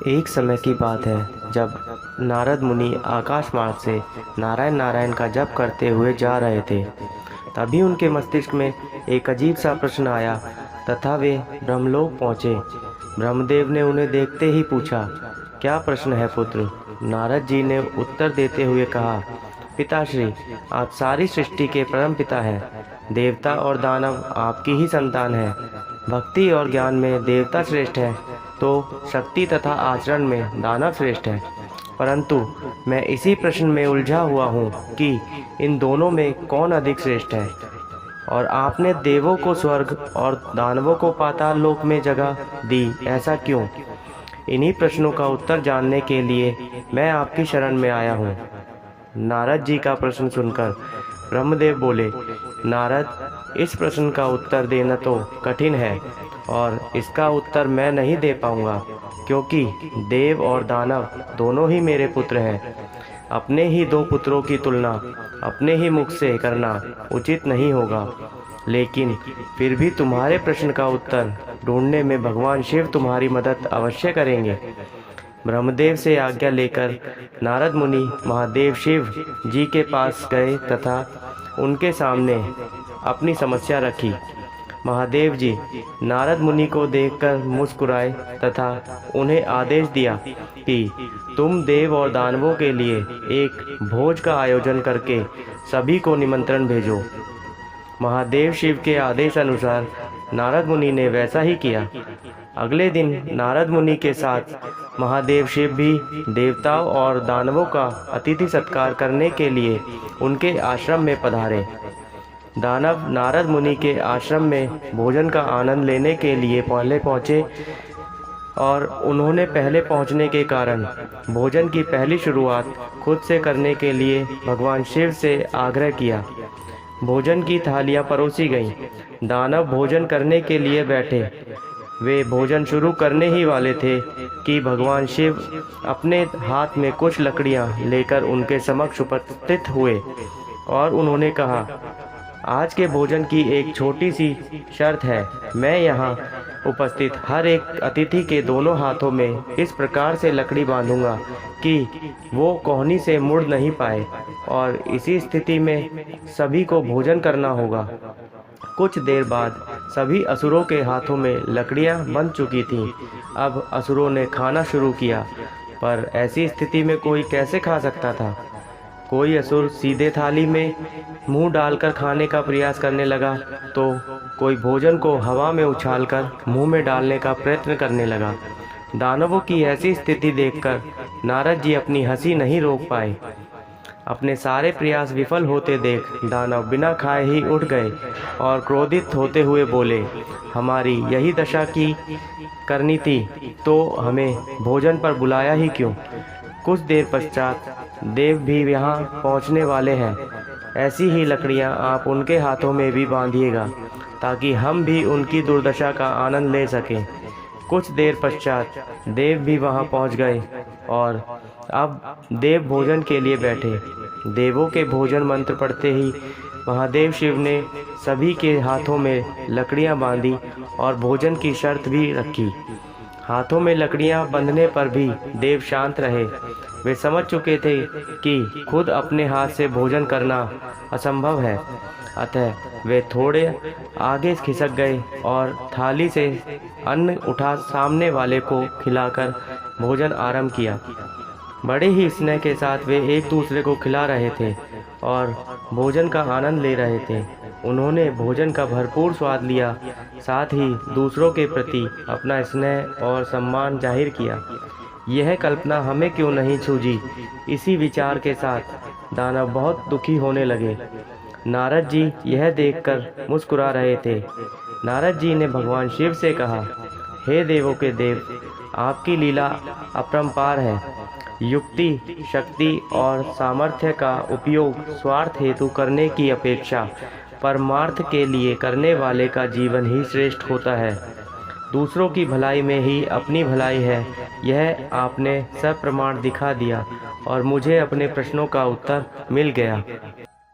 एक समय की बात है जब नारद मुनि आकाश मार्ग से नारायण नारायण का जप करते हुए जा रहे थे। तभी उनके मस्तिष्क में एक अजीब सा प्रश्न आया तथा वे ब्रह्मलोक पहुँचे। ब्रह्मदेव ने उन्हें देखते ही पूछा, क्या प्रश्न है पुत्र? नारद जी ने उत्तर देते हुए कहा, पिताश्री, आप सारी सृष्टि के परम पिता हैं। देवता और दानव आपकी ही संतान है। भक्ति और ज्ञान में देवता श्रेष्ठ है तो शक्ति तथा आचरण में दानव श्रेष्ठ है। परंतु मैं इसी प्रश्न में उलझा हुआ हूँ कि इन दोनों में कौन अधिक श्रेष्ठ है। और आपने देवों को स्वर्ग और दानवों को पाताल लोक में जगह दी, ऐसा क्यों? इन्हीं प्रश्नों का उत्तर जानने के लिए मैं आपकी शरण में आया हूँ। नारद जी का प्रश्न सुनकर ब्रह्मदेव बोले, नारद, इस प्रश्न का उत्तर देना तो कठिन है और इसका उत्तर मैं नहीं दे पाऊंगा, क्योंकि देव और दानव दोनों ही मेरे पुत्र हैं। अपने ही दो पुत्रों की तुलना अपने ही मुख से करना उचित नहीं होगा। लेकिन फिर भी तुम्हारे प्रश्न का उत्तर ढूंढने में भगवान शिव तुम्हारी मदद अवश्य करेंगे। ब्रह्मदेव से आज्ञा लेकर नारद मुनि महादेव शिव जी के पास गए तथा उनके सामने अपनी समस्या रखी। महादेव जी नारद मुनि को देखकर मुस्कुराए तथा उन्हें आदेश दिया कि तुम देव और दानवों के लिए एक भोज का आयोजन करके सभी को निमंत्रण भेजो। महादेव शिव के आदेश अनुसार नारद मुनि ने वैसा ही किया। अगले दिन नारद मुनि के साथ महादेव शिव भी देवताओं और दानवों का अतिथि सत्कार करने के लिए उनके आश्रम में पधारे। दानव नारद मुनि के आश्रम में भोजन का आनंद लेने के लिए पहले पहुँचे और उन्होंने पहले पहुँचने के कारण भोजन की पहली शुरुआत खुद से करने के लिए भगवान शिव से आग्रह किया। भोजन की थालियाँ परोसी गईं। दानव भोजन करने के लिए बैठे। वे भोजन शुरू करने ही वाले थे कि भगवान शिव अपने हाथ में कुछ लकड़ियाँ लेकर उनके समक्ष उपस्थित हुए और उन्होंने कहा, आज के भोजन की एक छोटी सी शर्त है। मैं यहाँ उपस्थित हर एक अतिथि के दोनों हाथों में इस प्रकार से लकड़ी बांधूंगा कि वो कोहनी से मुड़ नहीं पाए, और इसी स्थिति में सभी को भोजन करना होगा। कुछ देर बाद सभी असुरों के हाथों में लकड़ियाँ बंध चुकी थीं। अब असुरों ने खाना शुरू किया, पर ऐसी स्थिति में कोई कैसे खा सकता था। कोई असुर सीधे थाली में मुंह डालकर खाने का प्रयास करने लगा तो कोई भोजन को हवा में उछालकर मुंह में डालने का प्रयत्न करने लगा। दानवों की ऐसी स्थिति देखकर नारद जी अपनी हंसी नहीं रोक पाए। अपने सारे प्रयास विफल होते देख दानव बिना खाए ही उठ गए और क्रोधित होते हुए बोले, हमारी यही दशा की करनी थी तो हमें भोजन पर बुलाया ही क्यों। कुछ देर पश्चात देव भी यहाँ पहुँचने वाले हैं। ऐसी ही लकड़ियाँ आप उनके हाथों में भी बांधिएगा ताकि हम भी उनकी दुर्दशा का आनंद ले सकें। कुछ देर पश्चात देव भी वहाँ पहुँच गए और अब देव भोजन के लिए बैठे। देवों के भोजन मंत्र पढ़ते ही महादेव शिव ने सभी के हाथों में लकड़ियाँ बांधी और भोजन की शर्त भी रखी। हाथों में लकड़ियाँ बंधने पर भी देव शांत रहे। वे समझ चुके थे कि खुद अपने हाथ से भोजन करना असंभव है, अतः वे थोड़े आगे खिसक गए और थाली से अन्न उठा सामने वाले को खिलाकर भोजन आरंभ किया। बड़े ही स्नेह के साथ वे एक दूसरे को खिला रहे थे और भोजन का आनंद ले रहे थे। उन्होंने भोजन का भरपूर स्वाद लिया, साथ ही दूसरों के प्रति अपना स्नेह और सम्मान जाहिर किया। यह कल्पना हमें क्यों नहीं सूझी। इसी विचार के साथ दानव बहुत दुखी होने लगे। नारद जी यह देखकर मुस्कुरा रहे थे। नारद जी ने भगवान शिव से कहा, हे देवों के देव, आपकी लीला अपरंपार है। युक्ति, शक्ति और सामर्थ्य का उपयोग स्वार्थ हेतु करने की अपेक्षा परमार्थ के लिए करने वाले का जीवन ही श्रेष्ठ होता है। दूसरों की भलाई में ही अपनी भलाई है, यह आपने सप्रमाण दिखा दिया और मुझे अपने प्रश्नों का उत्तर मिल गया।